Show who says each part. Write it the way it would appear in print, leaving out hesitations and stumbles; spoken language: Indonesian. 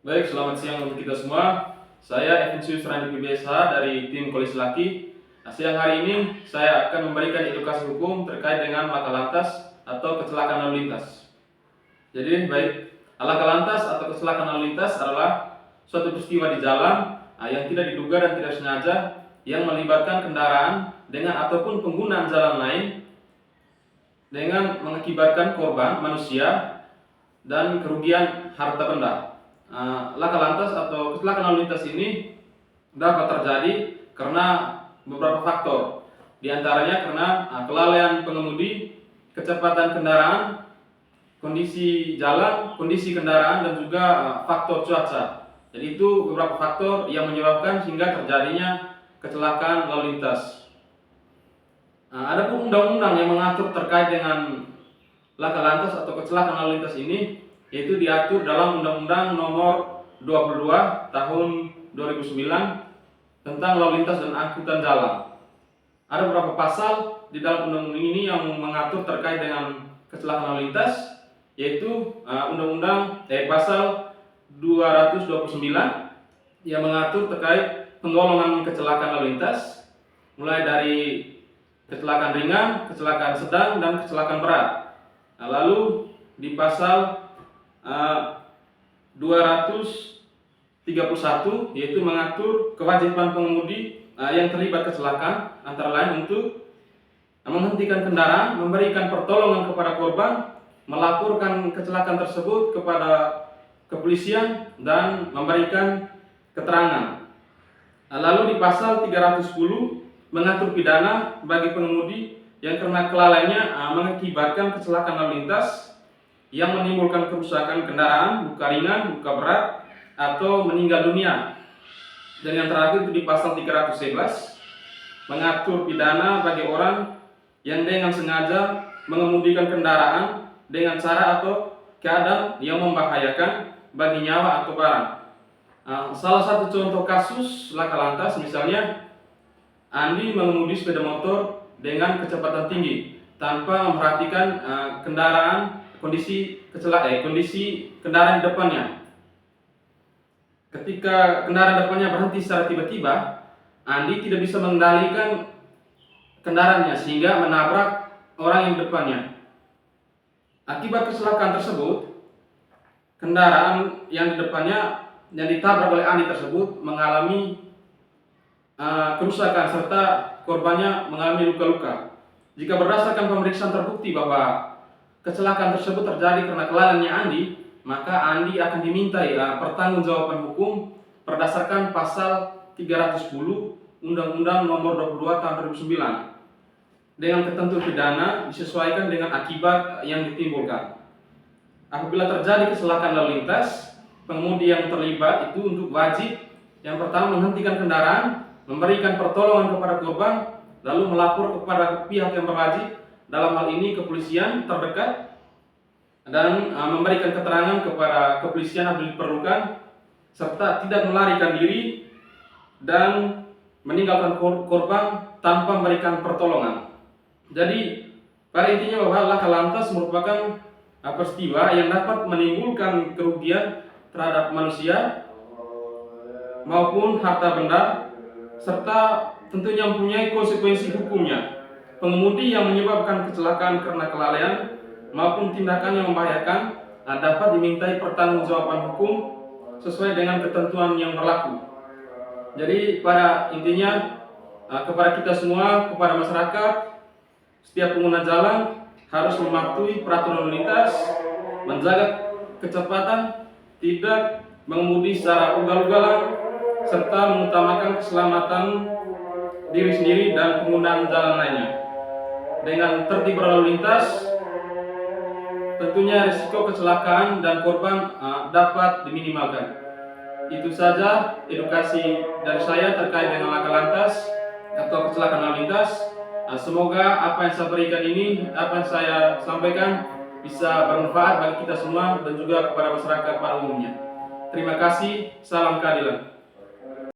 Speaker 1: Baik, selamat siang untuk kita semua. Saya Evansius Randi PBSH dari tim Polisi Laki. Siang hari ini saya akan memberikan edukasi hukum terkait dengan laka lantas atau kecelakaan lalu lintas. Jadi baik, laka lantas atau kecelakaan lalu lintas adalah suatu peristiwa di jalan yang tidak diduga dan tidak sengaja yang melibatkan kendaraan dengan ataupun penggunaan jalan lain dengan mengakibatkan korban manusia dan kerugian harta benda. Laka lantas atau kecelakaan lalu lintas ini dapat terjadi karena beberapa faktor. Di antaranya karena kelalaian pengemudi, kecepatan kendaraan, kondisi jalan, kondisi kendaraan, dan juga faktor cuaca. Jadi itu beberapa faktor yang menyebabkan sehingga terjadinya kecelakaan lalu lintas. Ada pun undang-undang yang mengatur terkait dengan laka lantas atau kecelakaan lalu lintas ini, yaitu diatur dalam Undang-Undang Nomor 22 Tahun 2009 tentang lalu lintas dan angkutan jalan. Ada beberapa pasal di dalam undang-undang ini yang mengatur terkait dengan kecelakaan lalu lintas, yaitu Undang-Undang Pasal 229 yang mengatur terkait penggolongan kecelakaan lalu lintas, mulai dari kecelakaan ringan, kecelakaan sedang, dan kecelakaan berat. Lalu di pasal 231 yaitu mengatur kewajiban pengemudi yang terlibat kecelakaan, antara lain untuk menghentikan kendaraan, memberikan pertolongan kepada korban, melaporkan kecelakaan tersebut kepada kepolisian, dan memberikan keterangan. Lalu di pasal 310 mengatur pidana bagi pengemudi yang karena kelalaiannya mengakibatkan kecelakaan lalu lintas yang menimbulkan kerusakan kendaraan, luka ringan, luka berat, atau meninggal dunia. Dan yang terakhir itu di pasal 311 mengatur pidana bagi orang yang dengan sengaja mengemudikan kendaraan dengan cara atau keadaan yang membahayakan bagi nyawa atau barang. Salah satu contoh kasus laka lantas misalnya Andi mengemudi sepeda motor dengan kecepatan tinggi tanpa memperhatikan kondisi kendaraan di depannya. Ketika kendaraan depannya berhenti secara tiba-tiba, Andi tidak bisa mengendalikan kendaraannya sehingga menabrak orang yang di depannya. Akibat kecelakaan tersebut, kendaraan yang di depannya yang ditabrak oleh Andi tersebut mengalami kerusakan serta korbannya mengalami luka-luka. Jika berdasarkan pemeriksaan terbukti bahwa kecelakaan tersebut terjadi karena kelalaiannya Andi, maka Andi akan dimintai pertanggungjawaban hukum berdasarkan pasal 310 Undang-Undang Nomor 22 Tahun 2009 dengan ketentuan pidana disesuaikan dengan akibat yang ditimbulkan. Apabila terjadi kecelakaan lalu lintas, pengemudi yang terlibat itu untuk wajib yang pertama menghentikan kendaraan, memberikan pertolongan kepada korban, lalu melapor kepada pihak yang berwajib, dalam hal ini kepolisian terdekat, dan memberikan keterangan kepada kepolisian apabila diperlukan, serta tidak melarikan diri dan meninggalkan korban tanpa memberikan pertolongan. Jadi pada intinya bahwa laka lantas merupakan peristiwa yang dapat menimbulkan kerugian terhadap manusia maupun harta benda, serta tentunya mempunyai konsekuensi hukumnya. Pengemudi yang menyebabkan kecelakaan karena kelalaian maupun tindakan yang membahayakan dapat dimintai pertanggungjawaban hukum sesuai dengan ketentuan yang berlaku. Jadi pada intinya kepada kita semua, kepada masyarakat, setiap pengguna jalan harus mematuhi peraturan lalu lintas, menjaga kecepatan, tidak mengemudi secara ugal-ugalan, serta mengutamakan keselamatan diri sendiri dan penggunaan jalan lainnya. Dengan tertib berlalu lintas, tentunya risiko kecelakaan dan korban dapat diminimalkan. Itu saja edukasi dari saya terkait dengan laka lantas atau kecelakaan lalu lintas. Semoga apa yang saya berikan ini, apa yang saya sampaikan bisa bermanfaat bagi kita semua dan juga kepada masyarakat pada umumnya. Terima kasih, salam keadilan.